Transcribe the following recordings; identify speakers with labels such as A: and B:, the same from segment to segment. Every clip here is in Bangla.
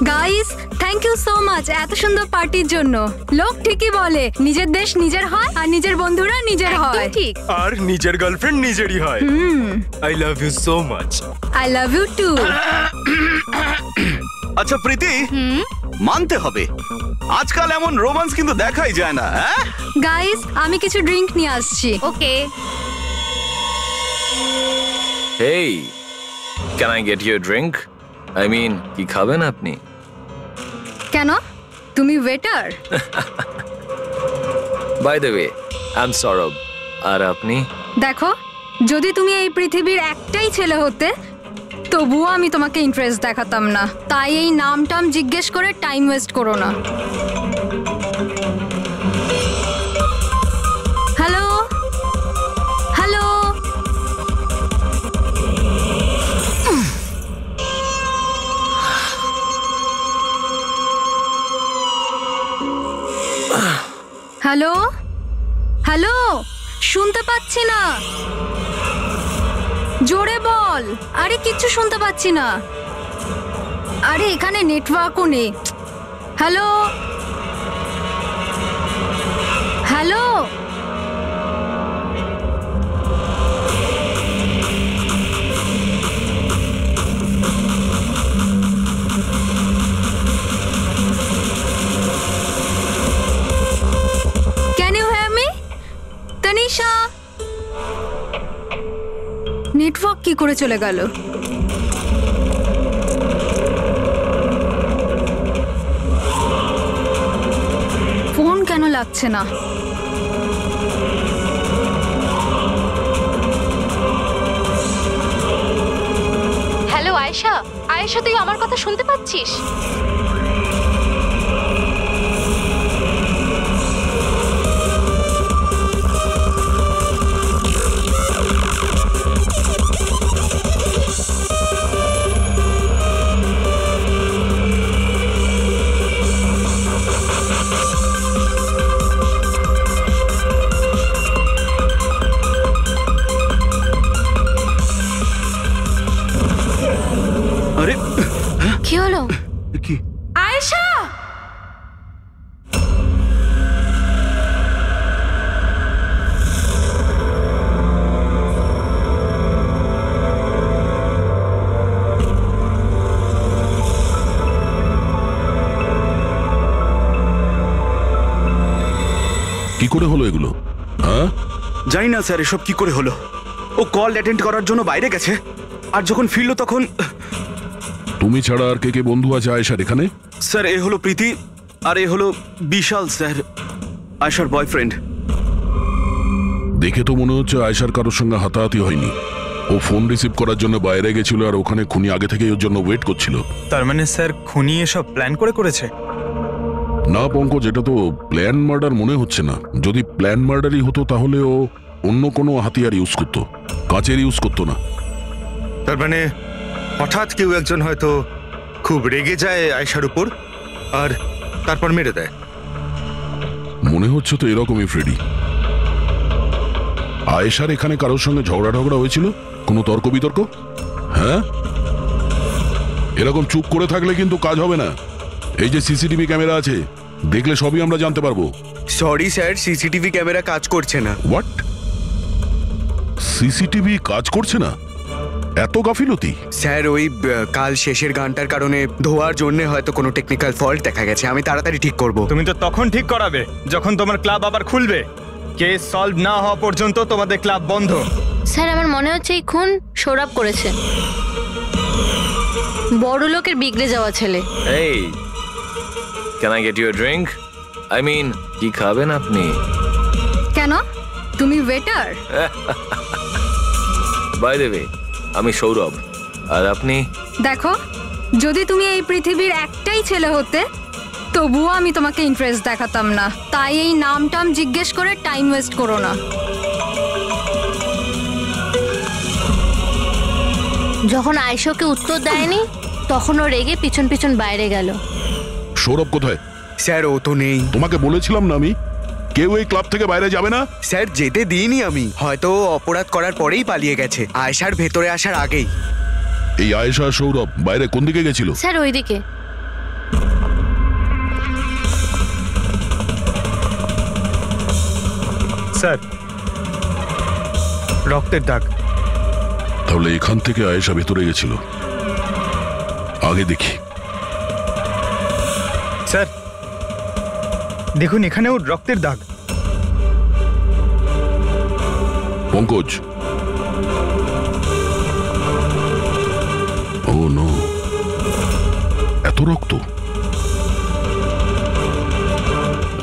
A: Guys, thank you so much এত সুন্দর পার্টির জন্য। লোক ঠিকই বলে নিজের দেশ নিজের হয় আর নিজের বন্ধুরা নিজের হয়। ঠিক।
B: আর নিজের গার্লফ্রেন্ড নিজেরই হয়। I love you so much.
A: I love you too.
C: আচ্ছা প্রীতি, মানতে হবে আজকাল এমন রোমান্স কিন্তু দেখাই যায় না।
A: গাইস, আমি কিছু ড্রিঙ্ক নিয়ে আসছি।
D: ওকে।
E: Hey, can I get you a drink? I mean, কি খাবেন আপনি?
A: কেন? তুমি waiter?
E: By the way, I'm Saurabh. আর আপনি?
A: দেখো, যদি তুমি এই পৃথিবীর একটাই ছেলে হতে তবুও আমি তোমাকে ইন্টারেস্ট দেখাতাম না। তাই এই নামটাম জিজ্ঞেস করে টাইম ওয়েস্ট করো না। হ্যালো হ্যালো, হ্যালো হ্যালো, শুনতে পাচ্ছি না, জোরে বল। আরে কিচ্ছু শুনতে পাচ্ছি না। আরে এখানে নেটওয়ার্কও নেই। Hello hello, can you hear me? Tanisha, network কি করে চলে গেল? ফোন কেন লাগছে না?
D: হ্যালো আয়েশা, আয়েশা তুই আমার কথা শুনতে পাচ্ছিস? কি হলো?
C: কি?
D: আয়েশা!
F: কি করে হলো এগুলো? হ্যাঁ,
C: জানি না স্যার এসব কি করে হলো। ও কল অ্যাটেন্ড করার জন্য বাইরে গেছে, আর যখন ফিরলো তখন।
F: তুমি ছাড়া আর কে কে বন্ধু আছে আয়েশার এখানে?
C: স্যার এ হলো প্রীতি, আর এ হলো বিশাল স্যার, আয়েশার বয়ফ্রেন্ড।
F: দেখে তো মনে হচ্ছে আয়েশার কারোর সঙ্গে হাতাহাতি হয়নি। ও ফোন রিসিভ করার জন্য বাইরে গেছিল আর ওখানে খুনি আগে থেকে ওর জন্য ওয়েট করছিল।
B: তার মানে স্যার খুনি এসব প্ল্যান করে করেছে?
F: না পঙ্কজ, এটা তো প্ল্যান মার্ডার মনে হচ্ছে না। যদি প্ল্যান মার্ডারই হতো তাহলে ও অন্য কোনো হাতিয়ার ইউজ করতো, কাঁচের ইউজ করতো না।
B: তার মানে হঠাৎ কেউ একজন হয়তো খুব রেগে যায় আয়েশার উপর আর তারপর মেরে দেয়।
F: মনে হচ্ছে তো এরকমই ফ্রেডি। আয়েশার এখানে কারোর সঙ্গে ঝগড়া ঝগড়া হয়েছিল? কোনো তর্ক বিতর্ক? হ্যাঁ, এরকম চুপ করে থাকলে কিন্তু কাজ হবে না। এই যে সিসিটিভি ক্যামেরা আছে, দেখলে সবই আমরা জানতে পারবো।
C: সরি স্যার, সিসিটিভি ক্যামেরা কাজ করছে না।
F: হোয়াট? সিসিটিভি কাজ করছে না? এত গাফিলতি?
C: স্যার ওই কাল শেষের গানটার কারণে ধোয়ার জন্য হয়তো কোনো টেকনিক্যাল ফল্ট দেখা গেছে। আমি তাড়াতাড়ি ঠিক করব।
B: তুমি তো তখন ঠিক করাবে যখন তোমার ক্লাব আবার খুলবে। কেস সলভ না হওয়া পর্যন্ত তোমাদের ক্লাব বন্ধ।
D: স্যার আমার মনে হচ্ছে এই খুন সৌরভ করেছে। বড় লোকের বিগড়ে যাওয়া ছেলে।
E: Hey, can I get you a drink? I mean, কি খাবেন আপনি?
A: কেন? তুমি ওয়েটার?
E: By the way, আমি সৌরভ। আর আপনি?
A: দেখো, যদি তুমি এই পৃথিবীর একটাই ছেলে হতে তবুও আমি তোমাকে ইন্টারেস্ট দেখাতাম না। তাই এই নামটাম জিজ্ঞেস করে টাইম ওয়েস্ট করো না।
D: যখন আয়েশাকে উত্তর দেয়নি তখন ও রেগে পিছন পিছন বাইরে গেল।
F: সৌরভ কোথায়?
C: স্যার ও তো নেই।
F: তোমাকে বলেছিলাম না আমি, কেউ এই ক্লাব থেকে বাইরে যাবে না।
C: স্যার যেতে দিইনি আমি, হয়তো অপরাধ করার পরেই পালিয়ে গেছে, আয়েশার ভেতরে আসার আগেই।
F: এই আয়েশা সৌরভ বাইরে কোন দিকে গেছিল?
D: স্যার ওইদিকে।
G: স্যার, রক্তের দাগ।
F: তাহলে এখান থেকে আয়েশা ভেতরে গেছিল। আগে দেখি।
G: স্যার দেখুন, এখানেও রক্তের দাগ।
F: পঙ্কজ, ও নো, এত রক্ত!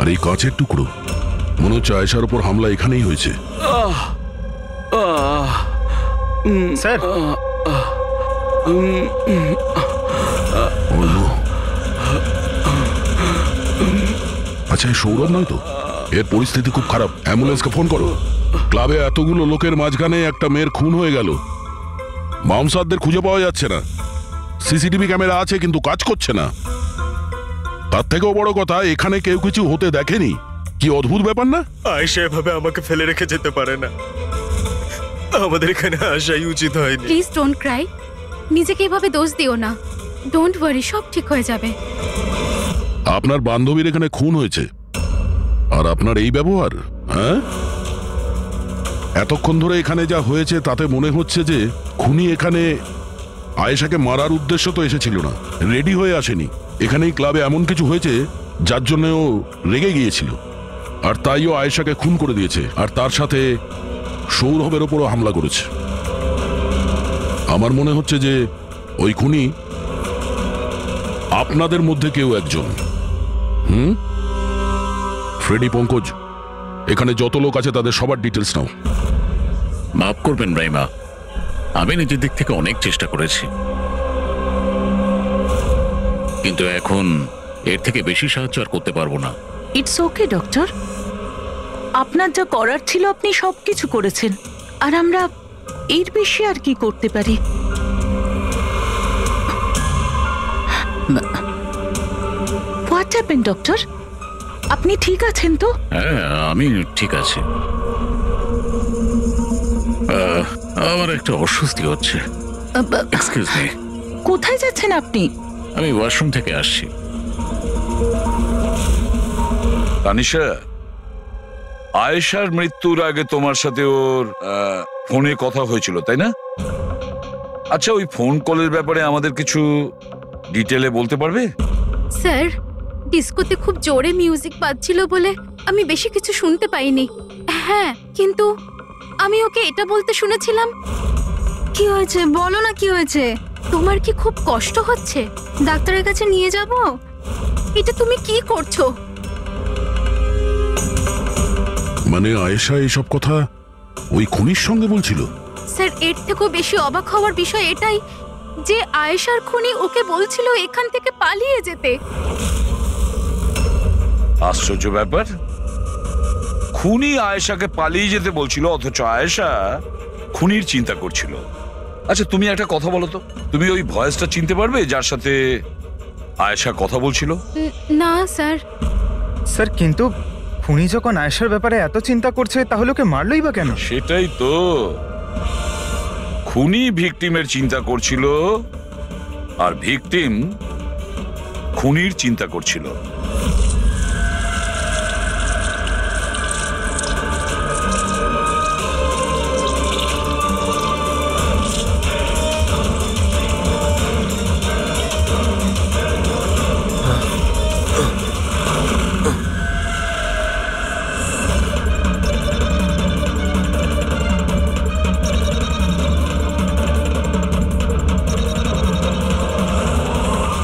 F: আর এই কাঁচের টুকরো, মনে হচ্ছে আয়েশার উপর হামলা এখানেই হয়েছে।
G: স্যার
F: ও নো। আচ্ছা, এই সৌরভ নয় তো? এর পরিস্থিতি খুব খারাপ, অ্যাম্বুলেন্সকে ফোন করো। ক্লাবে এতগুলো লোকের মাঝখানে একটা মেয়ের খুন হয়ে গেল, মামসাদদের খুঁজে পাওয়া যাচ্ছে না। সিসিটিভি ক্যামেরা আছে কিন্তু কাজ করছে না। তার থেকেও বড় কথা, এখানে কেউ কিছু হতে দেখেনি। কি অদ্ভুত ব্যাপার না?
G: আয়েশা এভাবে আমাকে ফেলে রেখে যেতে পারে না। আমাদের এখানে আসাই উচিত হয়নি।
H: প্লিজ ডোন্ট ক্রাই, নিজেকে এভাবে দোষ দিও না। ডোন্ট ওয়ারি, সব ঠিক হয়ে যাবে।
F: আপনার বান্ধবীর এখানে খুন হয়েছে, আর আপনার এই ব্যবহার? হ্যাঁ, এতক্ষণ ধরে এখানে যা হয়েছে তাতে মনে হচ্ছে যে খুনি এখানে আয়েশাকে মারার উদ্দেশ্য তো এসেছিল না, রেডি হয়ে আসেনি। এখানেই ক্লাবে এমন কিছু হয়েছে যার জন্য ও রেগে গিয়েছিল, আর তাই ও আয়েশাকে খুন করে দিয়েছে, আর তার সাথে সৌরভের ওপরও হামলা করেছে। আমার মনে হচ্ছে যে ওই খুনি আপনাদের মধ্যে কেউ একজন। ফ্রেডি, পঙ্কজ, এখানে যত লোক আছে তাদের সবার ডিটেলস নাও।
I: মাফ করবেন রাইমা, আমি নিজের দিক থেকে অনেক চেষ্টা করেছি, কিন্তু এখন এর থেকে বেশি সাহায্য আর করতে পারবো না।
J: ইটস ওকে ডক্টর, আপনার যা করার ছিল আপনি সবকিছু করেছেন, আর আমরা এর বেশি আর কি করতে পারি? What happen doctor? আপনি ঠিক আছেন তো?
I: হ্যাঁ, আমি ঠিক আছি। আমার একটা অস্বস্তি হচ্ছে। Excuse me.
J: কোথায় যাচ্ছেন আপনি?
I: আমি ওয়াশরুম থেকে আসছি।
K: তানিশা, আয়েশার মৃত্যুর আগে তোমার সাথে ওর ফোনে কথা হয়েছিল, তাই না? আচ্ছা, ওই ফোন কলের ব্যাপারে আমাদের কিছু ডিটেলে বলতে পারবে?
H: স্যার, ডিস্কোতে খুব জোরে মিউজিক বাজছিল বলে আমি বেশি কিছু শুনতে পাইনি। হ্যাঁ, কিন্তু আমি ওকে এটা বলতে শুনেছিলাম।
A: কি হয়েছে বলো না, কি হয়েছে?
H: তোমার কি খুব কষ্ট হচ্ছে?
A: ডাক্তারের কাছে নিয়ে যাব?
H: এটা তুমি কি করছো?
F: মানে আয়েশা এইসব কথা ওই খুনির সঙ্গে বলছিল?
H: স্যার, এর থেকেও বেশি অবাক হওয়ার বিষয় এটাই যে আয়েশার খুনি ওকে বলছিল এখান থেকে পালিয়ে যেতে।
K: আশ্চর্য ব্যাপার, খুনি আয়েশাকে পালিয়ে যেতে বলছিল, অথচ আয়েশা খুনির চিন্তা করছিল। আচ্ছা, তুমি একটা কথা বলো তো, তুমি ওই ভয়েসটা চিনতে পারবে যার সাথে আয়েশা কথা বলছিল?
H: না স্যার।
G: স্যার, কিন্তু খুনি যখন আয়েশার ব্যাপারে এত চিন্তা করছে, তাহলে ওকে মারলই বা কেন?
K: সেটাই তো, খুনি ভিকটিমের চিন্তা করছিল আর ভিকটিম খুনির চিন্তা করছিল।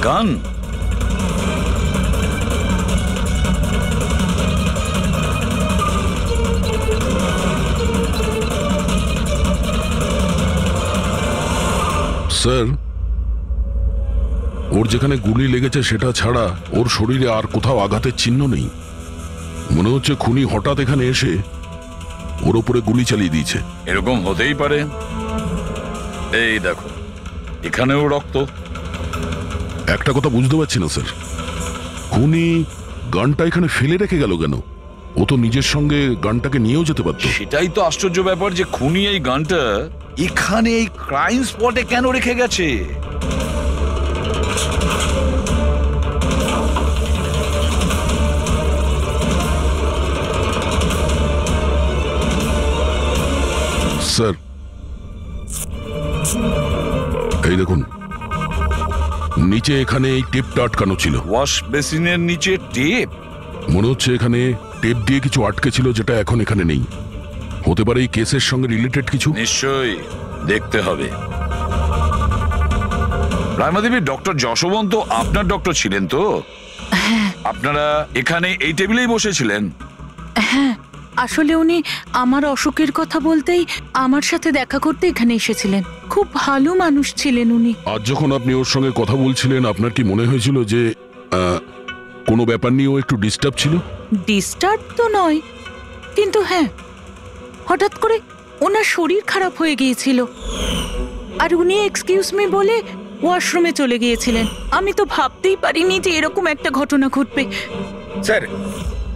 K: গান?
F: স্যার, ওর যেখানে গুলি লেগেছে সেটা ছাড়া ওর শরীরে আর কোথাও আঘাতের চিহ্ন নেই। মনে হচ্ছে খুনি হঠাৎ এখানে এসে ওর উপরে গুলি চালিয়ে দিয়েছে।
K: এরকম হতেই পারে। এই দেখো, এখানেও রক্ত।
F: একটা কথা বুঝতে পারছি না স্যার, খুনি গানটা এখানে ফেলে রেখে গেল কেন? ও তো নিজের সঙ্গে গানটাকে নিয়েও যেতে পারত।
K: সেটাই তো আশ্চর্য ব্যাপার যে খুনি এই গানটা এখানে এই ক্রাইম স্পটে কেন রেখে গেছে?
F: এই দেখুন, নিচে এখানে এই টেপটা আটকানো ছিল।
K: ওয়াশ বেসিনের নিচে টেপ?
F: মনে হচ্ছে এখানে টেপ দিয়ে কিছু আটকে ছিল, যেটা এখন এখানে নেই। হতে পারে এই কেসের সঙ্গে রিলেটেড কিছু।
K: নিশ্চয়ই, দেখতে হবে। রাইমা দেবী, ডক্টর যশবন্ত আপনার ডক্টর ছিলেন তো? আপনারা এখানে এই টেবিলেই বসেছিলেন?
J: হ্যাঁ, আসলে উনি আমার অসুখের কথা বলতেই আমার সাথে দেখা করতে এখানে এসেছিলেন। খুব ভালো মানুষ ছিলেন উনি।
F: আজ যখন আপনি ওর সঙ্গে কথা বলছিলেন, আপনার কি মনে হয়েছিল যে কোনো ব্যাপার নিয়ে ও একটু ডিস্টার্ব ছিল?
J: ডিস্টার্ব তো নয়, কিন্তু হ্যাঁ, হঠাৎ করে ওনার শরীর খারাপ হয়ে গিয়েছিল আর উনি এক্সকিউজ মি বলে ওয়াশরুমে চলে গিয়েছিলেন। আমি তো ভাবতেই পারিনি যে এরকম একটা ঘটনা ঘটবে।
B: স্যার,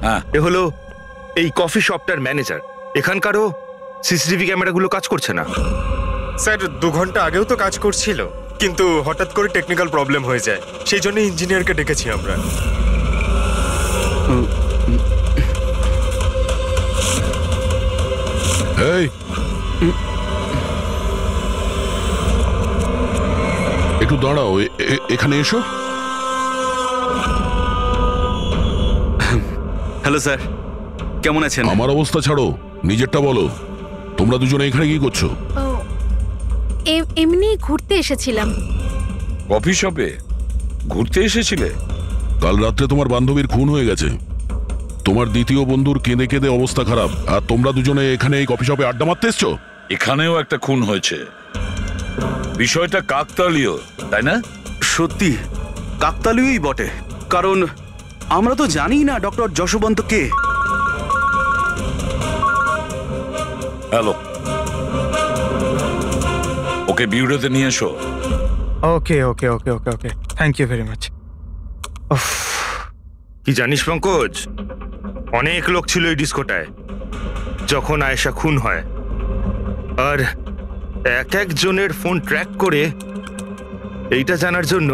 K: হ্যাঁ,
B: এ হলো এই কফি শপটার ম্যানেজার। এখানকারও সিসিটিভি ক্যামেরাগুলো কাজ করছে না।
G: স্যার, 2 ঘন্টা আগেও তো কাজ করছিল, কিন্তু হঠাৎ করে টেকনিক্যাল প্রবলেম হয়ে যায়, সেই জন্য ইঞ্জিনিয়ারকে ডেকেছি আমরা।
F: এই, একটু দাঁড়াও, এখানে এসো।
C: হ্যালো স্যার, কেমন আছেন?
F: আমার অবস্থা ছাড়ো, নিজেরটা বলো। তোমরা দুজনে এখানে কি করছো?
H: এমনি ঘুরতে এসেছিলাম।
K: কফি শপে ঘুরতে এসেছিলে?
F: কাল রাত্রে তোমার বান্ধবীর খুন হয়ে গেছে। তোমার দ্বিতীয় বন্ধুর কেঁদে কেঁদে অবস্থা খারাপ, আর তোমরা দুজনে এখানে এই কফি শপে আড্ডা মারতে এসছো?
K: এখানেও একটা খুন হয়েছে। বিষয়টা কাকতালীয়, তাই না?
C: সত্যি কাকতালীয়ই বটে, কারণ আমরা তো জানি না ডক্টর যশবন্ত কে।
K: হ্যালো, ওকে বিউরোতে নিয়ে এসো।
G: ওকে ওকে ওকে ওকে ওকে, থ্যাংক ইউ ভেরি মাচ।
B: কি জানিস পঙ্কজ, অনেক লোক ছিল এই ডিস্কোটায় যখন আয়েশা খুন হয়, আর এক একজনের ফোন ট্র্যাক করে এইটা জানার জন্য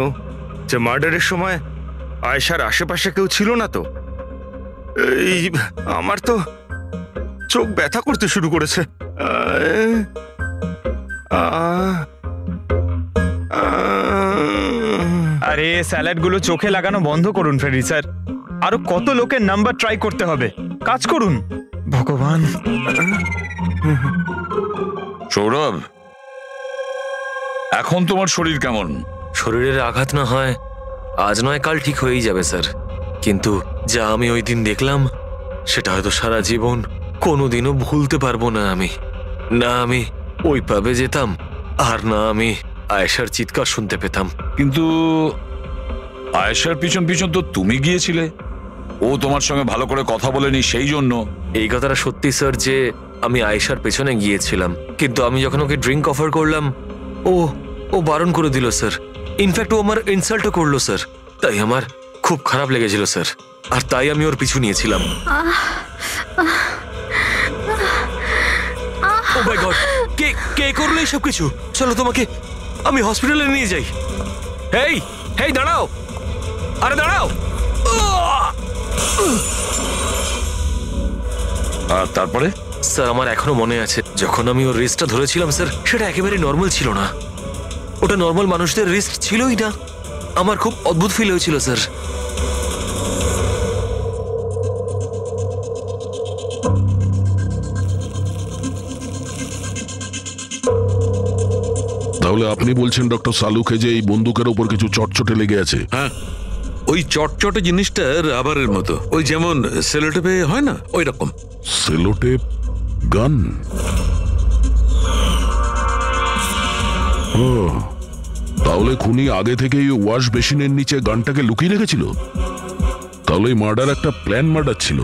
B: যে মার্ডারের সময় আয়েশার আশেপাশে কেউ ছিল না। তো এই আমার তো চোখ ব্যথা করতে শুরু করেছে।
L: আরে স্যালাডগুলো চোখে লাগানো বন্ধ করুন ফ্রেডি স্যার। আরো কত লোকের নাম্বার ট্রাই করতে হবে, কাজ করুন। ভগবান।
K: সৌরভ, এখন তোমার শরীর কেমন?
E: শরীরের আঘাত না হয় আজ নয় কাল ঠিক হয়েই যাবে স্যার, কিন্তু যা আমি ওই দিন দেখলাম সেটা হয়তো সারা জীবন কোনোদিনও ভুলতে পারবো না আমি। না আমি ওই পাবে যেতাম, আর না আমি আয়েশার চিৎকার শুনতে পেতাম।
K: কিন্তু আয়েশার পিছন পিছন তো তুমি গিয়েছিলে, ও তোমার সঙ্গে ভালো করে কথা বলেনি, সেই জন্য।
E: এই কথাটা সত্যি স্যার যে আমি আয়েশার পেছনে গিয়েছিলাম, কিন্তু আমি যখন ওকে ড্রিঙ্ক অফার করলাম ও বারণ করে দিল স্যার। ইনফ্যাক্ট ও আমার ইনসাল্টও করলো স্যার। তাই আমার খুব খারাপ লেগেছিল স্যার, আর তাই আমি ওর পিছু নিয়েছিলাম। ও মাই গড, কে করলো এইসব কিছু? চলো তোমাকে আমি হসপিটালে নিয়ে যাই। হেই হেই দাঁড়াও, আরে দাঁড়াও।
K: আর তারপরে?
E: স্যার আমার এখনো মনে আছে যখন আমি ওর রিস্টটা ধরেছিলাম স্যার, সেটা একেবারে নর্মাল ছিল না। ওটা নর্মাল মানুষদের রিস্ট ছিলই না। আমার খুব অদ্ভুত ফিল হয়েছিল স্যার।
F: তাহলে আপনি বলছেন ডক্টর সালুকে যে এই বন্দুকের উপর কিছু চটচটে লেগে আছে?
M: হ্যাঁ, ওই চটচটে জিনিসটা রাবারের মতো, ওই যেমন সেলোটেপে হয় না, ওই রকম।
F: সেলোটেপ গান? ও, তাহলে খুনি আগে থেকেই ওয়াশ বেসিনের নিচে গানটাকে লুকিয়ে রেখেছিল। তাহলে এই মার্ডার একটা প্ল্যান মার্ডার ছিল।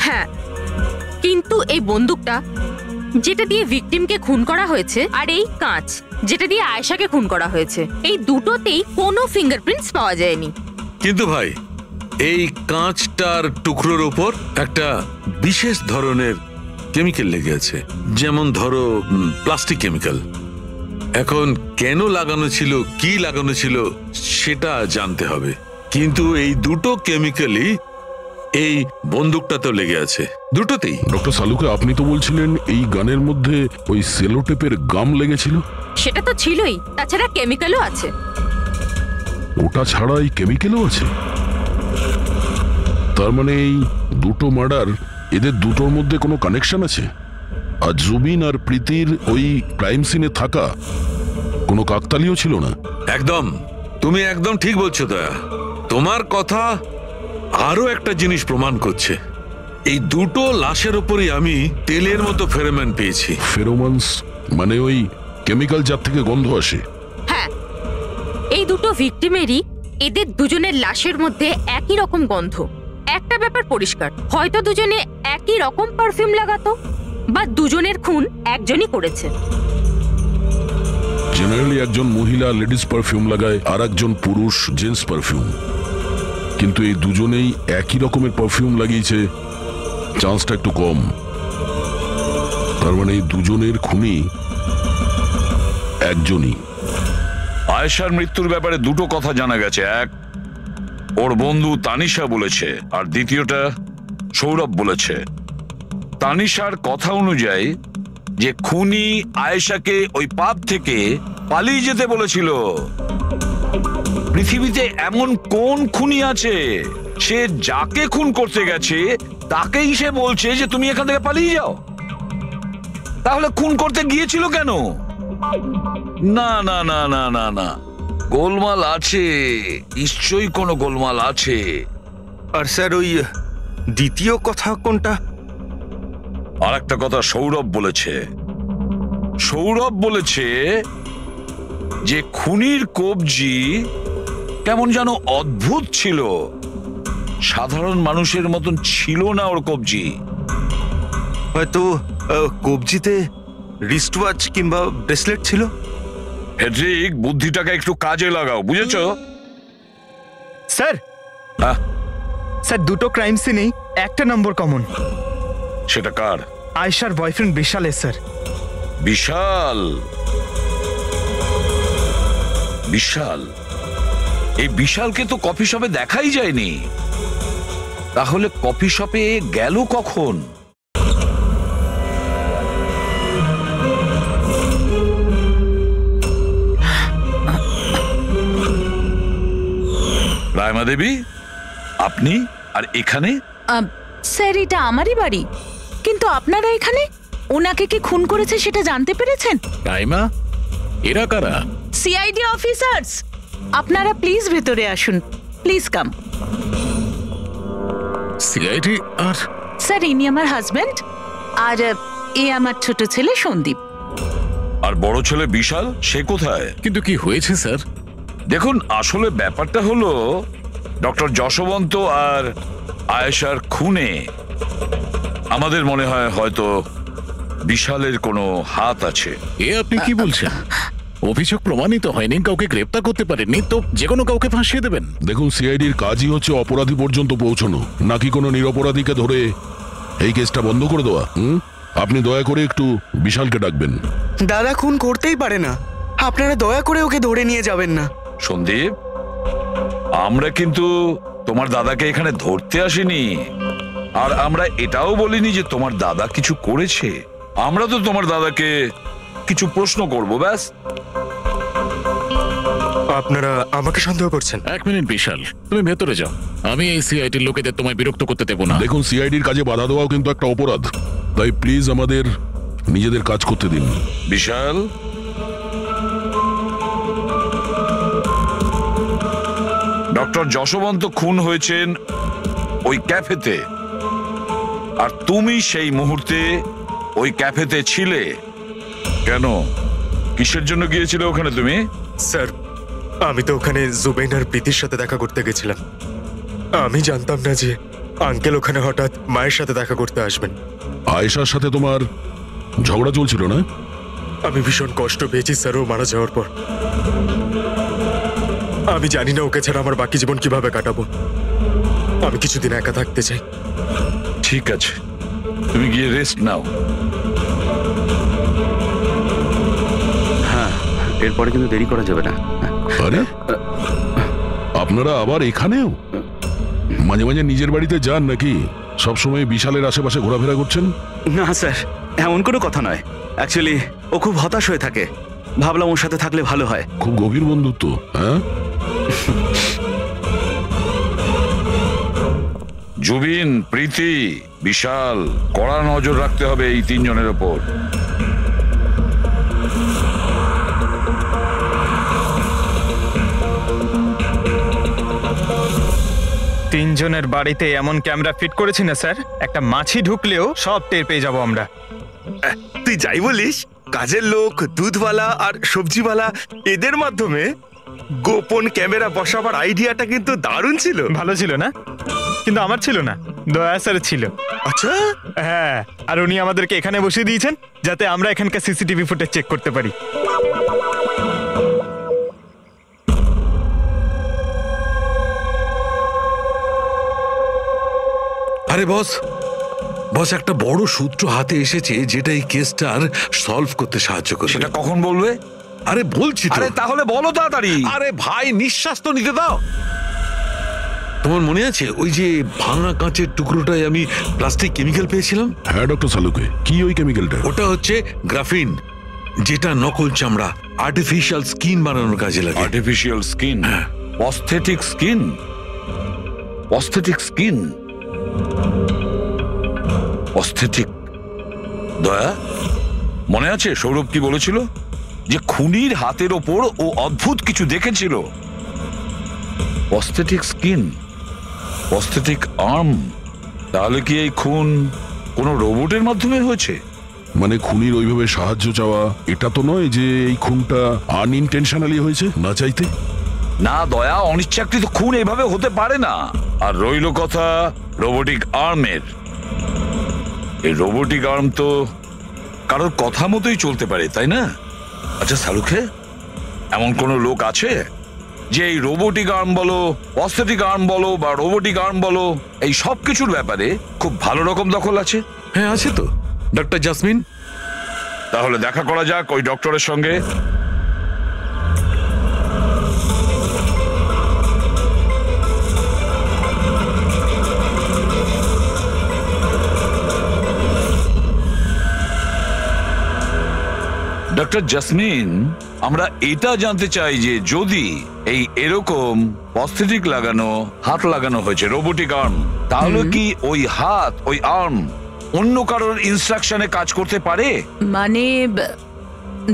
N: হ্যাঁ, কিন্তু এই বন্দুকটা যেটা দিয়ে ভিকটিমকে খুন করা হয়েছে, আর এই কাঁচ যেটা দিয়ে আয়েশাকে খুন করা হয়েছে, এই দুটোতেই কোনো ফিঙ্গারপ্রিন্টস পাওয়া যায়নি।
M: কিন্তু ভাই, এই কাঁচটার টুকরোর উপর একটা বিশেষ ধরনের কেমিক্যাল লেগে আছে, যেমন ধরো প্লাস্টিক কেমিক্যাল। এখন কেন লাগানো ছিল, কি লাগানো ছিল সেটা জানতে হবে, কিন্তু এই দুটো কেমিক্যালই এই বন্দুকটাতেও লেগে আছে, দুটোতেই।
F: ডক্টর সালুকে, আপনি তো বলছিলেন এই গানের মধ্যে ওই সেলোটেপের গাম লেগেছিল।
N: সেটা তো ছিলই, তাছাড়া কেমিক্যালও আছে।
F: ওটা ছাড়া এই কেমিক্যালও আছে? তার মানে এই দুটো মার্ডার, এদের দুটোর মধ্যে কোনো কানেকশন আছে? আর জুবিন আর প্রীতির ওই ক্রাইম সিনে থাকা কোনো কাকতালিও ছিল না?
M: একদম, তুমি একদম ঠিক বলছো দয়া। তোমার কথা আরো একটা জিনিস প্রমাণ করছে, এই দুটো লাশের উপরই আমি তেলের মতো ফেরোমন পেয়েছি।
F: ফেরোমনস মানে ওই কেমিক্যাল যার থেকে গন্ধ আসে?
N: হ্যাঁ, এই দুটো ভিকটিমেরই এদের দুজনের লাশের মধ্যে একই রকম গন্ধ। একটা ব্যাপার পরিষ্কার, হয়তো দুজনে একই রকম পারফিউম লাগাতো, বা দুজনের খুন একজনই করেছে।
F: জেনারেলি একজন মহিলা লেডিস পারফিউম লাগায়, আর একজন পুরুষ জেন্টস পারফিউম, কিন্তু এই দুজনেই একই রকমের পারফিউম লাগিয়েছে, চান্সটা একটু কম। তার মানে এই দুজনের খুনি একজনই।
K: আয়েশার মৃত্যুর ব্যাপারে দুটো কথা জানা গেছে। এক, ওর বন্ধু তানিশা বলেছে, আর দ্বিতীয়টা সৌরভ বলেছে। তানিশার কথা অনুযায়ী যে খুনি আয়েশাকে ওই পাব থেকে পালিয়ে যেতে বলেছিল। পৃথিবীতে এমন কোন খুনি আছে সে যাকে খুন করতে গেছে তাকেই সে বলছে যে তুমি এখান থেকে পালিয়ে যাও? তাহলে খুন করতে গিয়েছিল কেন? না না না না না না, গোলমাল আছে, নিশ্চয়ই কোনো গোলমাল আছে।
B: আর স্যার ওই দ্বিতীয় কথা কোনটা?
K: আর একটা কথা সৌরভ বলেছে। সৌরভ বলেছে যে খুনির কবজি কেমন যেন অদ্ভুত ছিল, সাধারণ মানুষের মতন ছিল না ওর কবজি।
B: হয়তো কবজিতে রিস্ট ওয়াচ কিংবা ব্রেসলেট ছিল।
K: ফেডরিক, বুদ্ধিটাকে একটু কাজে লাগাও, বুঝেছো?
L: স্যার, স্যার দুটো ক্রাইম সিনেই একটা নম্বর কমন।
K: সেটা কার?
L: আয়েশার বয়ফ্রেন্ড বিশালের স্যার।
K: বিশাল? বিশাল? এই বিশালকে তো কফি শপে দেখাই যায়নি, তাহলে কফি শপে গেল কখন? রায়মা দেবী, আপনি আর এখানে?
J: স্যার, এটা আমারই বাড়ি, কিন্তু আপনারা এখানে? ওনাকে কি খুন করেছে সেটা জানতে পেরেছেন?
I: রাইমা, এরা কারা?
J: CID officers. আপনারা প্লিজ ভেতরে আসুন, প্লিজ কাম।
I: সিআইডি? আর
J: স্যার, ইনি আমার হাজবেন্ড, আর এ আমার ছোট ছেলে সন্দীপ।
K: আর বড় ছেলে বিশাল, সে কোথায়?
I: কিন্তু কি হয়েছে স্যার?
K: দেখুন, আসলে ব্যাপারটা হলো ডক্টর যশবন্ত আর আয়েশার খুনে আমাদের মনে হয় হয়তো বিশালের কোনো হাত আছে।
I: এ আপনি কি বলছেন? অভিযোগ প্রমাণিত হয়নি, কাউকে গ্রেপ্তার করতে পারেননি, তো যে কোনো কাউকে ফাঁসিয়ে দেবেন?
F: দেখুন, সিআইডির কাজই হচ্ছে অপরাধী পর্যন্ত পৌঁছানো, নাকি কোনো নিরপরাধীকে ধরে এই কেসটা বন্ধ করে দেওয়া। আপনি দয়া করে একটু বিশালকে ডাকবেন।
C: দাদা খুন করতেই পারে না, আপনারা দয়া করে ওকে ধরে নিয়ে যাবেন না।
K: সন্দীপ, আমরা কিন্তু তোমার দাদাকে এখানে ধরতে আসিনি, আর আমরা এটাও বলিনি যে তোমার দাদা কিছু করেছে। আমরা তো তোমার দাদাকে কিছু প্রশ্ন করব, ব্যাস।
G: আপনারা আমাকে সন্দেহ করছেন?
I: এক মিনিট বিশাল, তুমি ভেতরে যাও, আমি এই সিআইডির লোকেদের তোমায় বিরক্ত করতে দেবো না।
F: দেখুন, সিআইডির কাজে বাধা দেওয়াও কিন্তু একটা অপরাধ, তাই প্লিজ আমাদের নিজেদের কাজ করতে দিন।
K: বিশাল, ডক্টর যশবন্ত খুন হয়েছেন ওই ক্যাফেতে, আর তুমি সেই মুহূর্তে ওই ক্যাফেতে ছিলে। কেন, কিসের জন্য গিয়েছিলে ওখানে তুমি?
G: স্যার, আমি তো ওখানে জুবেইন আর প্রীতির সাথে দেখা করতে গেছিলাম। আমি জানতাম না যে আঙ্কেল ওখানে হঠাৎ মায়ের সাথে দেখা করতে আসবেন।
F: আয়েশার সাথে তোমার ঝগড়া চলছিল না?
G: আমি ভীষণ কষ্ট পেয়েছি স্যার ও মারা যাওয়ার পর। আমি জানি না ওকে ছাড়া আমার বাকি জীবন কিভাবে কাটাবো। আমি কিছুদিন একা থাকতে চাই।
K: ঠিক আছে, তুমি গিয়ে রেস্ট নাও।
O: হ্যাঁ, এরপরে কিন্তু দেরি করা যাবে না।
F: আরে, আপনারা আবার এখানেও? মাঝে মাঝে নিজের বাড়িতে যান নাকি? সবসময় বিশালের আশেপাশে ঘোরাফেরা করছেন?
O: না স্যার, এমন কোনো কথা নয়। অ্যাকচুয়ালি ও খুব হতাশ হয়ে থাকে, ভাবলাম ওর সাথে থাকলে ভালো হয়।
F: খুব গভীর বন্ধুত্ব, হ্যাঁ?
K: জুবিন, প্রীতি, বিশাল, কড়া নজর রাখতে হবে এই তিনজনের ওপর।
L: তিনজনের বাড়িতে এমন ক্যামেরা ফিট করেছি না স্যার, একটা মাছি ঢুকলেও সব টের পেয়ে যাবো আমরা।
B: তুই যাই বলিস, কাজের লোক, দুধওয়ালা আর সবজিওয়ালা এদের মাধ্যমে গোপন ক্যামেরা বসাবার আইডিয়াটা কিন্তু দারুণ ছিল।
L: ভালো ছিল না? কিন্তু আমার ছিল না, দয়া স্যার ছিল।
B: আচ্ছা,
L: হ্যাঁ, আর উনি আমাদেরকে এখানে বসিয়ে দিয়েছেন যাতে আমরা এখানকার সিসিটিভি ফুটেজ চেক করতে পারি।
M: আরে বস, বস একটা বড় সূত্র হাতে এসেছে যেটা এই কেসটার সলভ করতে সাহায্য করবে।
K: সেটা কখন বলবে?
M: আরে বলছি তো।
K: আরে তাহলে বলো তাড়াতাড়ি।
M: আরে ভাই, নিঃশ্বাস তো নিতে দাও। তোমার মনে আছে ওই যে ভাঙা কাঁচের টুকরোটায় আমি প্লাস্টিক কেমিক্যাল পেয়েছিলাম?
F: হ্যাঁ ডক্টর সালুকে, কি ওই কেমিক্যালটা?
M: ওটা হচ্ছে গ্রাফিন, যেটা নকল চামড়া, আর্টিফিশিয়াল স্কিন বানানোর কাজে লাগে।
K: Artificial skin, prosthetic skin, prosthetic skin, prosthetic. দয়া, মনে আছে সৌরভ কি বলেছিল? যে খুনির হাতের ওপর ও অদ্ভুত কিছু দেখেছিল। Prosthetic skin, prosthetic arm. তাহলে কি এই খুন কোনো রোবটের মাধ্যমে হয়েছে?
F: মানে খুনির ওইভাবে সাহায্য চাওয়া এটা তো নয় যে এই খুনটা আনইনটেনশনালি হয়েছে, না চাইতে?
K: না দয়া, অনিচ্ছাকৃত খুন এইভাবে হতে পারে না। আর রইল কথা রোবোটিক আর্মের। এই রোবোটিক আর্ম তো কারোর কথা মতোই চলতে পারে, তাই না? আচ্ছা সালুখে, এমন কোন লোক আছে যে এই রোবোটিক আর্ম বলো, প্রস্থেটিক আর্ম বলো বা রোবোটিক আর্ম বলো, এই সব কিছুর ব্যাপারে খুব ভালো রকম দখল আছে?
M: হ্যাঁ আছে তো, ডক্টর জাসমিন।
K: তাহলে দেখা করা যাক ওই ডক্টরের সঙ্গে। ডক্টর জাসমিন, আমরা এটা জানতে চাই যে যদি এই এরকম প্রস্থেটিক লাগানো হাত লাগানো হয়েছে, রোবোটিক আর্ম, তাহলে কি ওই হাত, ওই আর্ম অন্য কারোর ইনস্ট্রাকশনে কাজ করতে পারে?
J: মানে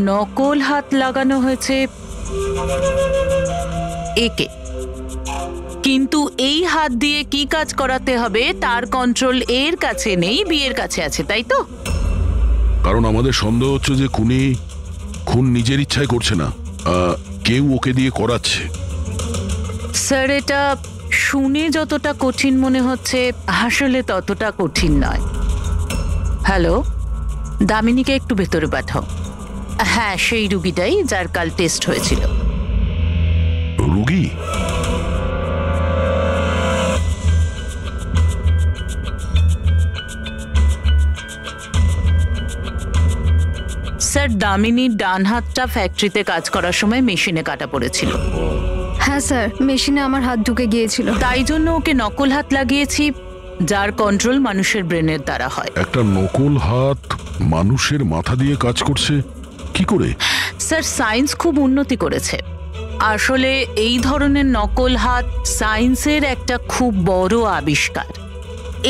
J: নকল হাত লাগানো হয়েছে একে, কিন্তু এই হাত দিয়ে কি কাজ করাতে হবে তার কন্ট্রোল এর কাছে নেই, বিয়ের কাছে আছে, তাই তো?
F: কারণ আমাদের সন্দেহ হচ্ছে যে খুন নিজের ইচ্ছায় করছে না, কেউ ওকে দিয়ে করাচ্ছে।
J: স্যার, এটা শুনে যতটা কঠিন মনে হচ্ছে আসলে ততটা কঠিন নয়। হ্যালো, দামিনীকে একটু ভেতরে পাঠাও। হ্যাঁ, সেই রুগীটাই যার কাল টেস্ট হয়েছিল।
F: রুগী?
J: স্যার, দামিনীর ডান হাতটা ফ্যাক্টরিতে কাজ করার সময় মেশিনে কাটা পড়েছিল।
A: হ্যাঁ স্যার, মেশিনে আমার হাত ঢুকে গিয়েছিল,
J: তাই জন্য ওকে নকল হাত লাগিয়েছি, যার কন্ট্রোল মানুষের ব্রেনের দ্বারা হয়।
F: একটা নকল হাত মানুষের মাথা দিয়ে কাজ করছে কি করে?
J: স্যার, সায়েন্স খুব উন্নতি করেছে। আসলে এই ধরনের নকল হাত সায়েন্সের একটা খুব বড় আবিষ্কার।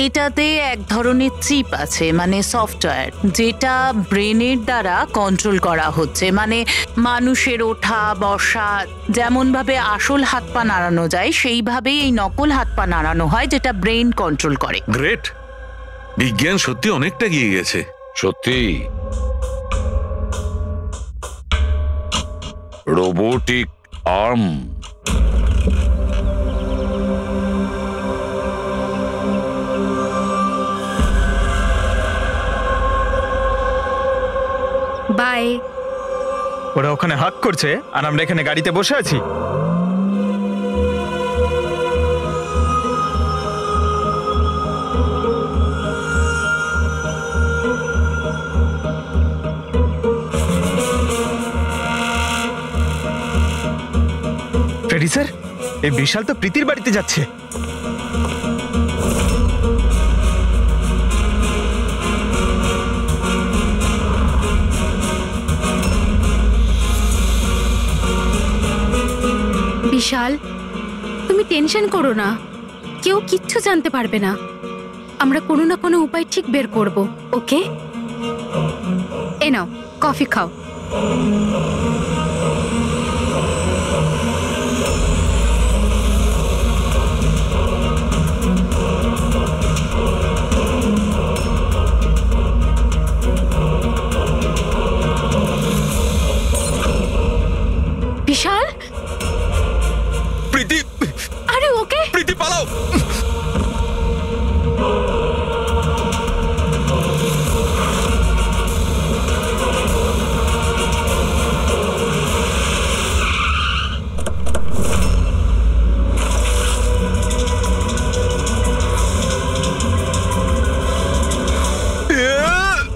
J: এটাতে এক ধরনের চিপ আছে, মানে সফটওয়্যার, যেটা ব্রেনের দ্বারা কন্ট্রোল করা হচ্ছে। মানে মানুষের ওঠা বসা যেমন ভাবে আসল হাত পা নাড়ানো যায়, সেইভাবেই এই নকল হাত পা নাড়ানো হয়, যেটা ব্রেন কন্ট্রোল করে।
M: গ্রেট, বিজ্ঞান সত্যি অনেকটা এগিয়ে গেছে।
K: সত্যি রোবোটিক আর্ম।
A: বাই।
L: ওরা ওখানে হাক করছে আর আমরা এখানে গাড়িতে বসে আছি। ফ্রেডি স্যার, এই বিশাল তো প্রীতির বাড়িতে যাচ্ছে।
H: বিশাল, তুমি টেনশন করো না, কেউ কিচ্ছু জানতে পারবে না। আমরা কোনো না কোনো উপায় ঠিক বের করব, ওকে? এ নাও, কফি খাও। বিশাল,
G: প্রীতি,
H: আরে ওকে,
G: প্রীতি পালাও।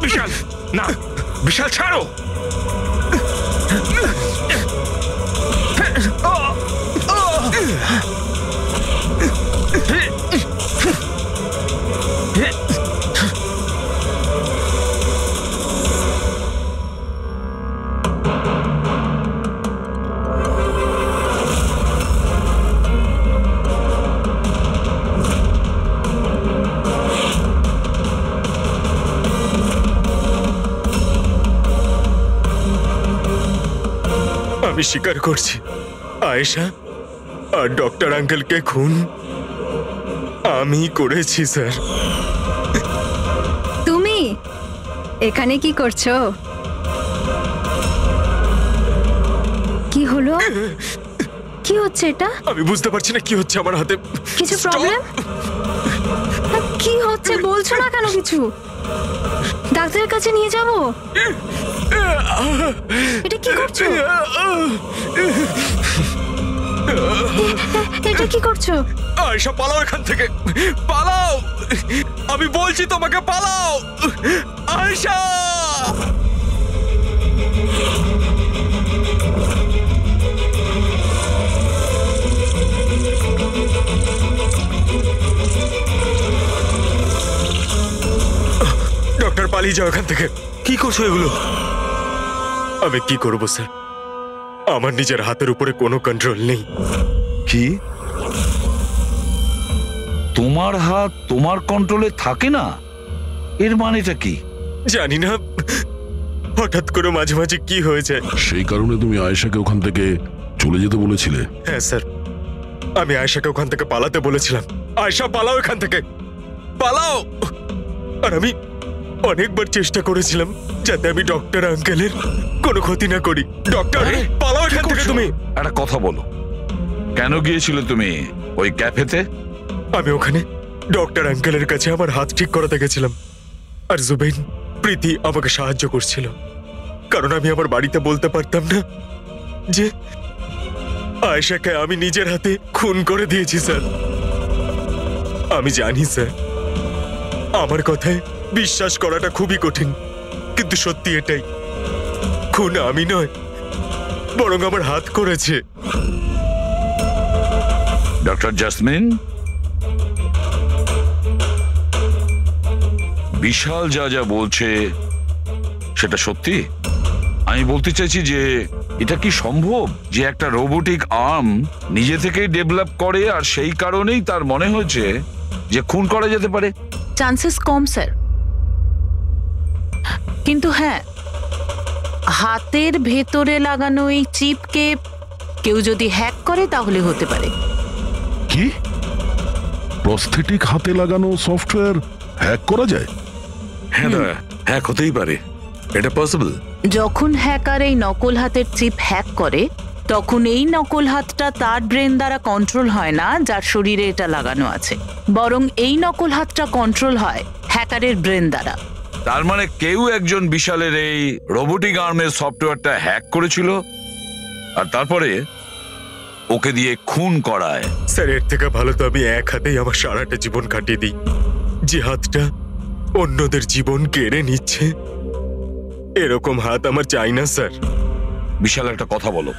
B: বিশাল, না, বিশাল ছাড়ো।
G: আমি স্বীকার করছি, আয়েশা আর ডক্টর আঙ্কেলকে খুন আমি করেছি স্যার।
A: তুমি এখানে কি করছো? কি হলো? কি হচ্ছে এটা?
G: আমি বুঝতে পারছি না কি হচ্ছে আমার হাতে।
A: কিছু প্রবলেম? কি হচ্ছে বলছো না কেন কিছু? ডাক্তারের কাছে নিয়ে যাব? এটা কি করছো? এটা কি করছো?
G: আয়েশা পালাও এখান থেকে, পালাও, আমি বলছি তোমাকে পালাও আয়েশা। ডক্টর পালিয়ে যাও এখান থেকে।
B: কি করছো এগুলো?
G: আমি কি করব স্যার, আমার নিজের হাতের উপরে কোনো কন্ট্রোল নেই।
K: কি তোমার হাত তোমার কন্ট্রোলে থাকে না? এর মানেটা কি?
G: জানি না, হঠাৎ করে মাঝে মাঝে কি হয়ে যায়।
F: সেই কারণে তুমি আয়েশাকে ওখান থেকে চলে যেতে বলেছিলে?
G: হ্যাঁ স্যার, আমি আয়েশাকে ওখান থেকে পালাতে বলেছিলাম। আয়েশা পালাও এখান থেকে, পালাও। আর আমি অনেকবার চেষ্টা করেছিলাম যাতে আমি ডক্টর আঙ্কেলের কোনো ক্ষতি না করি। ডক্টর, পালাও এখান থেকে তুমি।
K: একটা কথা বলো, কেন গিয়েছিলে তুমি ওই ক্যাফেতে?
G: আমি ওখানে ডক্টর আঙ্কেলের কাছে আমার হাত ঠিক করাতে গেছিলাম, আর জুবেইন, প্রীতি আমাকে সাহায্য করছিল, কারণ আমি আমার বাড়িতে বলতে পারতাম না যে আয়েশাকে আমি নিজের হাতে খুন করে দিয়েছি স্যার। আমি জানি স্যার, আমার কথায় বিশ্বাস করাটা খুবই কঠিন, কিন্তু সত্যি এটাই, খুন আমি নয়, বরং আমার হাত করেছে।
K: ডক্টর জাসমিন, বিশাল যা যা বলছে সেটা সত্যি? আমি বলতে চাইছি যে এটা কি সম্ভব যে একটা রোবোটিক আর্ম নিজে থেকেই ডেভেলপ করে আর সেই কারণেই তার মনে হয়েছে যে খুন করা যেতে পারে?
J: চান্সেস কম স্যার, কিন্তু হ্যাঁ, হাতের ভেতরে লাগানো এই চিপকে কেউ যদি হ্যাক করে তাহলে হতে পারে।
F: কি? প্রস্থেটিক হাতে লাগানো সফটওয়্যার হ্যাক করা যায়?
M: হ্যাঁ না, হ্যাক হতেই পারে, এটা পসিবল।
J: যখন হ্যাকার এই নকল হাতের চিপ হ্যাক করে তখন এই নকল হাতটা তার ব্রেন দ্বারা কন্ট্রোল হয় না যার শরীরে এটা লাগানো আছে, বরং এই নকল হাতটা কন্ট্রোল হয় হ্যাকারের ব্রেন দ্বারা।
K: তার মানে কেউ একজন বিশালের এই রোবোটিক আর্মের সফটওয়্যারটা হ্যাক করেছিল আর তারপরে ওকে দিয়ে খুন করায়।
G: স্যার, এর থেকে ভালো তো আমি এক হাতেই আমার সারাটা জীবন কাটিয়ে দিই। যে হাতটা অন্যদের জীবন কেড়ে নিচ্ছে, এরকম হাত আমার চাই না স্যার।
K: বিশাল, একটা কথা বলো,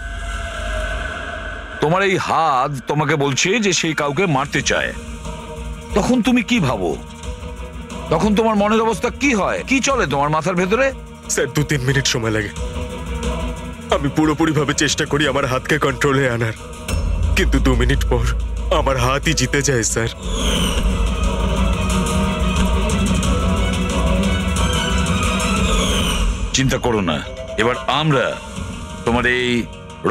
K: তোমার এই হাত তোমাকে বলছে যে সেই কাউকে মারতে চায়, তখন তুমি কি ভাবো? তখন তোমার মনের অবস্থা কি হয়? কি চলে তোমার মাথার ভেতরে?
G: স্যার, 2-3 মিনিট সময় লাগে। আমি পুরোপুরি ভাবে চেষ্টা করি আমার হাতকে কন্ট্রোলে আনার, কিন্তু 2 মিনিট পর আমার হাতই জিতে যায় স্যার।
K: চিন্তা করো না, এবার আমরা তোমার এই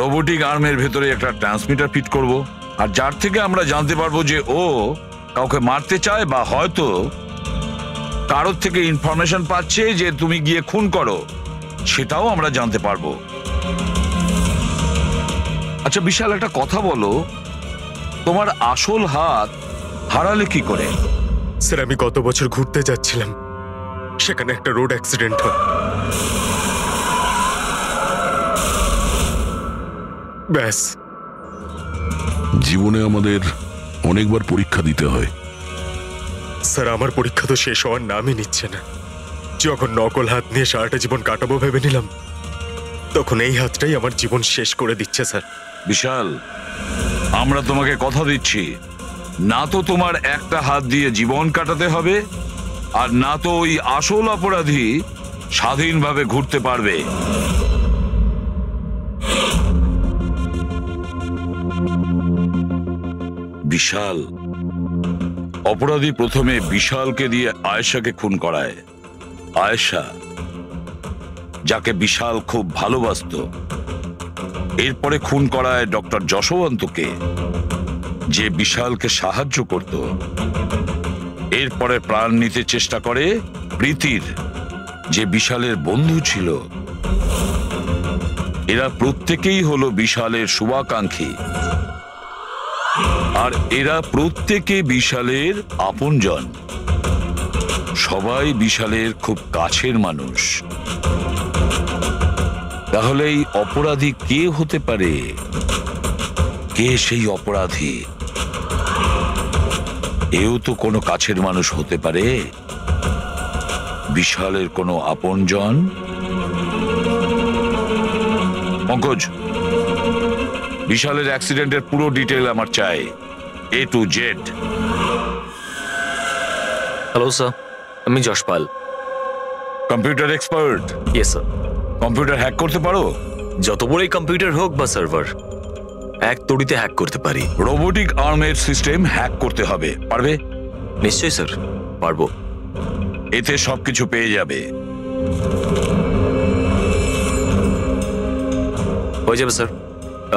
K: রোবোটিক আর্মের ভেতরে একটা ট্রান্সমিটার ফিট করব, আর যার থেকে আমরা জানতে পারবো যে ও কাউকে মারতে চায় বা হয়তো কারোর থেকে ইনফরমেশন পাচ্ছে যে তুমি গিয়ে খুন করো, সেটাও আমরা জানতে পারবো। আচ্ছা বিশাল, একটা কথা বলো, তোমার আসল হাত হারালে কি করে?
G: স্যার আমি গত বছর ঘুরতে যাচ্ছিলাম, সেখানে একটা রোড অ্যাক্সিডেন্ট হয়, ব্যাস।
F: জীবনে আমাদের অনেকবার পরীক্ষা দিতে হয়।
G: স্যার আমার পরীক্ষা তো শেষ হওয়ার নামই নিচ্ছে না। যখন নকল হাত নিয়ে সারাটা জীবন কাটাবো ভেবে নিলাম, তখন এই হাতটাই আমার জীবন শেষ করে দিচ্ছে স্যার।
K: বিশাল, আমরা তোমাকে কথা দিচ্ছি, না তো তোমার একটা হাত দিয়ে জীবন কাটাতে হবে, আর না তো ওই আসল অপরাধী স্বাধীনভাবে ঘুরতে পারবে। বিশাল, অপরাধী প্রথমে বিশালকে দিয়ে আয়েশাকে খুন করায়। আয়েশা, যাকে বিশাল খুব ভালোবাসতো, এরপরে খুন করায় ডক্টর যশবন্তকে, যে বিশালকে সাহায্য করত। এরপরে প্রাণ নিতে চেষ্টা করে প্রীতির, যে বিশালের বন্ধু ছিল। এরা প্রত্যেকেই হলো বিশালের শুভাকাঙ্ক্ষী, আর এরা প্রত্যেকে বিশালের আপনজন। সবাই বিশালের খুব কাছের মানুষ। তাহলে এই অপরাধী কে হতে পারে? কে সেই অপরাধী? এও তো কোনো কাছের মানুষ হতে পারে, বিশালের কোনো আপনজন। পঙ্কজ, বিশালের অ্যাক্সিডেন্টের পুরো ডিটেল আমার চাই, A to Z।
E: Hello sir, আমি Jaspal.
K: Computer expert?
E: Yes sir.
K: Computer hack করতে পারো?
E: যত বড়ই কম্পিউটার হোক বা সার্ভার, এক তড়িতে হ্যাক করতে পারি।
K: রোবোটিক আর্মের সিস্টেম হ্যাক করতে হবে, পারবে?
E: নিশ্চয়ই স্যার, পারবো।
K: এতে সবকিছু পেয়ে যাবে।
E: হয়ে যাবে স্যার।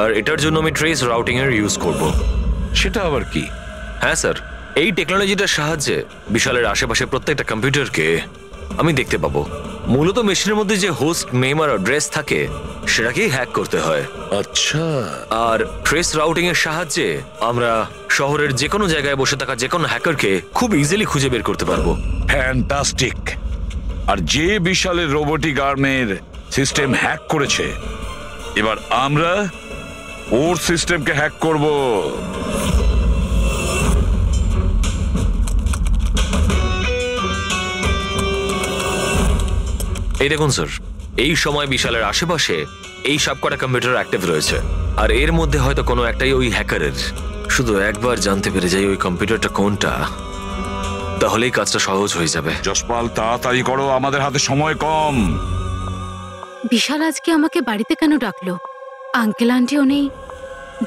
E: আর এটার জন্য আমি ট্রেস রাউটিং এর ইউজ করব।
K: সেটা আবার কি?
E: হ্যাঁ স্যার, এই টেকনোলজিটার সাহায্যে বিশালের আশেপাশে প্রত্যেকটা কম্পিউটারকে আমি দেখতে পাবো। মূলত মেশিনের মধ্যে যে হোস্ট নেম আর অ্যাড্রেস থাকে সেটাকেই হ্যাক করতে হয়।
K: আচ্ছা।
E: আর ট্রেস রাউটিং এর সাহায্যে আমরা শহরের যে কোনো জায়গায় বসে থাকা যে কোনো হ্যাকারকে খুব ইজিলি খুঁজে বের করতে পারবো।
K: ফ্যান্টাস্টিক। আর যে বিশালের রোবোটিক আর্মের সিস্টেম হ্যাক করেছে, এবার আমরা ওর সিস্টেমকে হ্যাক করব।
E: এই দেখুন স্যার, এই সময় বিশালের আশেপাশে এই সবকটা কম্পিউটার অ্যাক্টিভ রয়েছে, আর এর মধ্যে হয়তো কোনো একটাই ওই হ্যাকারের। শুধু একবার জানতে পেরে যাই ওই কম্পিউটারটা কোনটা, তাহলেই কাজটা সহজ হয়ে যাবে।
K: যশপাল, তাড়াতাড়ি করো, আমাদের হাতে সময় কম।
H: বিশাল আজকে আমাকে বাড়িতে কেন ডাকলো? আঙ্কেল আন্টিও নেই,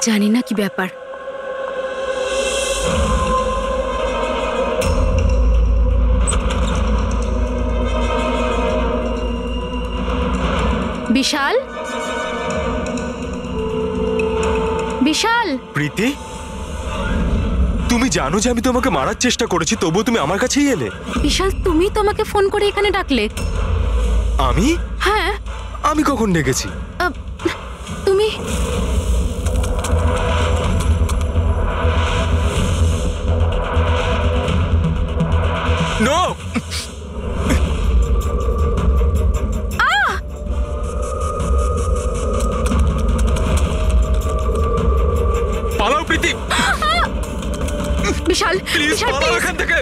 H: জানি না কি ব্যাপার। বিশাল, বিশাল।
G: প্রীতি, তুমি জানো যে আমি তোমাকে মারার চেষ্টা করেছি, তবুও তুমি আমার কাছেই এলে।
H: বিশাল, তুমি তো আমাকে ফোন করে এখানে ডাকলে।
G: আমি?
H: হ্যাঁ।
G: আমি কখন ডেকেছি?
H: তুমি
G: নো। পালাও প্রীতি।
H: বিশাল,
G: প্লিজ পালাও এখান থেকে।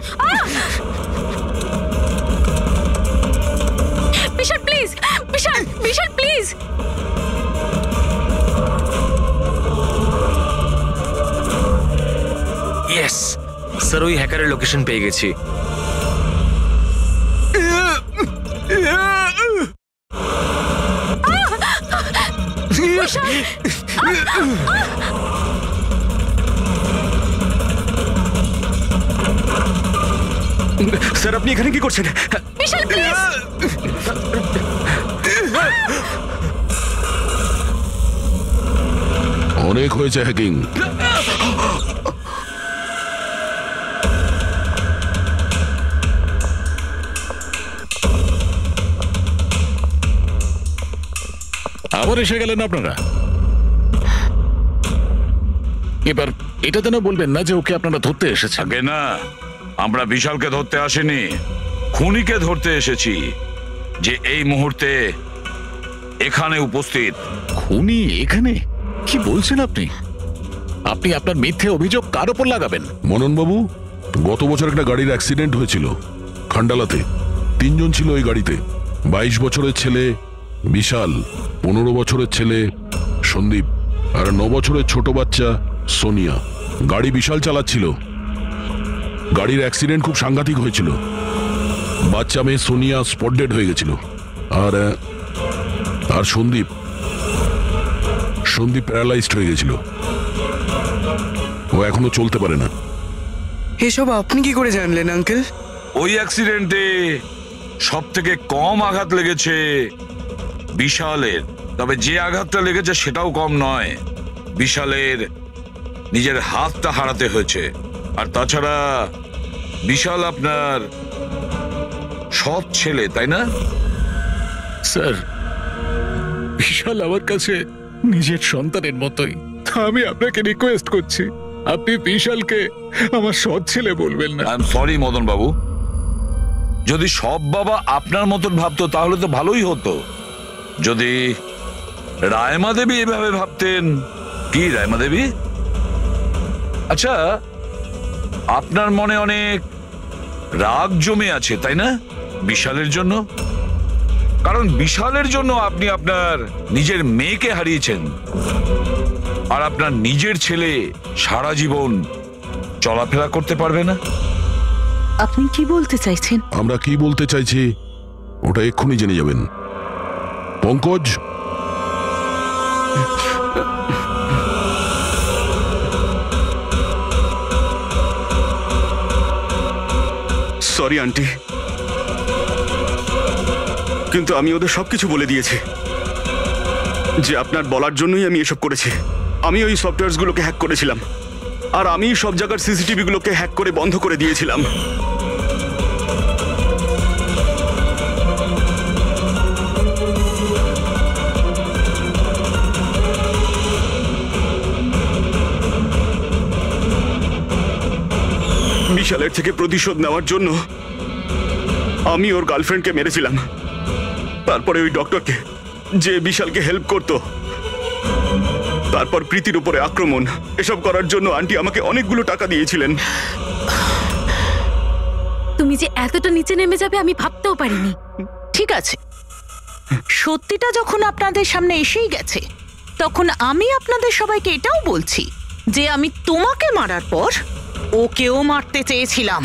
H: Vishal please, Vishal, Vishal please.
E: Yes sir, ওই হ্যাকারের লোকেশন পেয়ে গেছি।
C: স্যার আপনি এখানে কি করছেন?
N: বিশাল প্লিজ।
F: অনেক হয়েছে হ্যাকিং।
I: আবার এসে গেলেন আপনারা। এবার এটা তো না বলবেন না যে ওকে আপনারা ধরতে এসেছেন।
K: আগে না, আমরা বিশালকে ধরতে আসিনি, খুনিকে ধরতে এসেছি, যে এই মুহূর্তে এখানে উপস্থিত।
I: খুনি এখানে? কি বলছেন আপনি? আপনি আপনার মিথ্যে অভিযোগ কার উপর লাগাবেন?
F: মনন বাবু, গত বছর একটা গাড়ির অ্যাক্সিডেন্ট হয়েছিল খান্ডালাতে। 3 জন ছিল ওই গাড়িতে। 22 বছরের ছেলে বিশাল, 15 বছরের ছেলে সন্দীপ, আর 9 বছরের ছোট বাচ্চা সোনিয়া। গাড়ি বিশাল চালাচ্ছিল। গাড়ির অ্যাক্সিডেন্ট খুব সাংঘাতিক হয়েছিল। বাচ্চা মেয়ে সোনিয়া স্পট ডেড হয়ে গেছিল। আর আর সন্দীপ প্যারালাইজড হয়ে গেছিল। ও এখনো চলতে পারে না।
C: এসব আপনি কি করে জানলেন আঙ্কেল?
K: ওই অ্যাক্সিডেন্টে সব থেকে কম আঘাত লেগেছে বিশালের, তবে যে আঘাতটা লেগেছে সেটাও কম নয়। বিশালের নিজের হাতটা হারাতে হয়েছে। আর তাছাড়া বিশাল আপনার সৎ ছেলে, তাই না?
I: স্যার, বিশাল আমার কাছে নিজের সন্তানের মতোই। আমি আপনাকে রিকোয়েস্ট করছি, আপনি বিশালকে আমার সৎ ছেলে বলবেন না।
K: আই এম সরি মদন বাবু, যদি সব বাবা আপনার মতন ভাবতো তাহলে তো ভালোই হতো। যদি রায়মা দেবী এভাবে ভাবতেন। কি রায়মা দেবী? আচ্ছা, আপনার মনে অনেক রাগ জমে আছে, তাই না বিশালের জন্য? কারণ বিশালের জন্য আপনি আপনার নিজের মেয়েকে হারিয়েছেন, আর আপনার নিজের ছেলে সারা জীবন চলাফেরা করতে পারবে না।
J: আপনি কি বলতে চাইছেন?
F: আমরা কি বলতে চাইছি ওটা এক্ষুনি জেনে যাবেন। পঙ্কজ,
P: সরি আন্টি, কিন্তু আমি ওদের সবকিছু বলে দিয়েছি যে আপনার বলার জন্যই আমি এসব করেছি। আমি ওই সফটওয়্যারগুলোকে হ্যাক করেছিলাম, আর আমি সব জায়গার সিসিটিভিগুলোকে হ্যাক করে বন্ধ করে দিয়েছিলাম। বিশালের থেকে প্রতিশোধ নেওয়ার জন্য আমি ওর গার্লফ্রেন্ডকে মেরেছিলাম। তারপরে ওই ডক্টরকে, যে বিশালকে হেল্প করতো। তারপর প্রীতির উপরে আক্রমণ। এসব করার জন্য আন্টি আমাকে অনেকগুলো টাকা দিয়েছিলেন।
H: তুমি যে এতটা নিচে নেমে যাবে আমি ভাবতেও পারিনি।
J: ঠিক আছে, সত্যিটা যখন আপনাদের সামনে এসেই গেছে, তখন আমি আপনাদের সবাইকে এটাও বলছি যে আমি তোমাকে মারার পর ওকেও মারতে চেয়েছিলাম।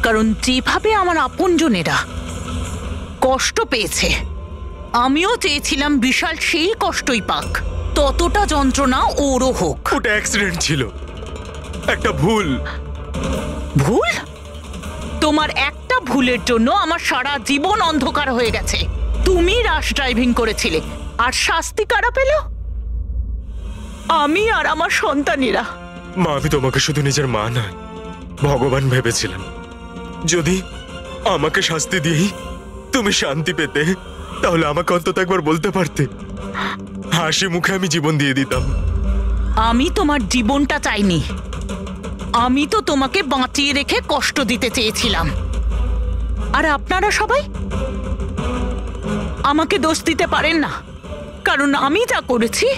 J: কারণ যেভাবে আমার আপনজনেরা কষ্ট পেয়েছে, আমিও চেয়েছিলাম বিশাল সেই কষ্টই পাক, ততটা যন্ত্রণা ওরও হোক।
G: ওটা অ্যাক্সিডেন্ট ছিল, একটা ভুল।
J: ভুল? তোমার একটা ভুলের জন্য আমার সারা জীবন অন্ধকার হয়ে গেছে। তুমি রাশ ড্রাইভিং করেছিলে, আর শাস্তি কারা পেল? আমি আর আমার সন্তানেরা।
G: মা, আমি তোমাকে শুধু নিজের মা নয়, ভগবান ভেবেছিলাম। যদি আমাকে শাস্তি দিয়েই তুমি শান্তি পেতে, তাহলে আমাকে অন্তত একবার বলতে পারতে। হাসি মুখে আমি জীবন দিয়ে দিতাম।
J: আমি তোমার জীবনটা চাইনি, আমি তো তোমাকে বাঁচিয়ে রেখে কষ্ট দিতে চেয়েছিলাম। আর আপনারা সবাই আমাকে দোষ দিতে পারেন না, কারণ আমি যা করেছি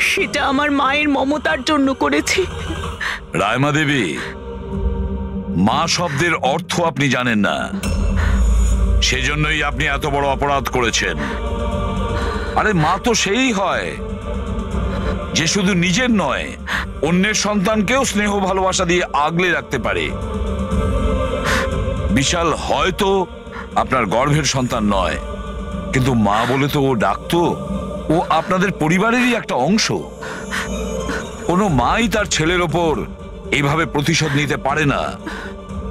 J: সেটা আমার মায়ের মমতার জন্য করেছি।
K: রায়মা দেবী, মা শব্দের অর্থ আপনি জানেন না, সেজন্যই আপনি এত বড় অপরাধ করেছেন। আরে মা তো সেই হয় যে শুধু নিজের নয়, অন্যের সন্তানকেও স্নেহ ভালোবাসা দিয়ে আগলে রাখতে পারে। বিশাল হয়তো আপনার গর্ভের সন্তান নয়, কিন্তু মা বলে তো ও ডাকতো। ও আপনাদের পরিবারেরই একটা অংশ। কোনো মাই তার ছেলের ওপর এইভাবে প্রতিশোধ নিতে পারে না।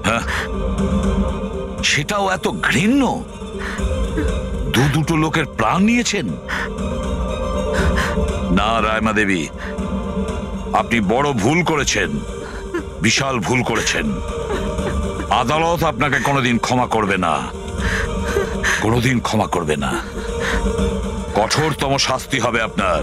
K: হ্যাঁ, সেটাও এত ঘৃণ্য? দুটো লোকের প্রাণ নিয়েছেন? না রায়মা দেবী, আপনি বড় ভুল করেছেন, বিশাল ভুল করেছেন। আদালত আপনাকে কোনোদিন ক্ষমা করবে না, কোনোদিন ক্ষমা করবে না। কঠোরতম শাস্তি হবে আপনার।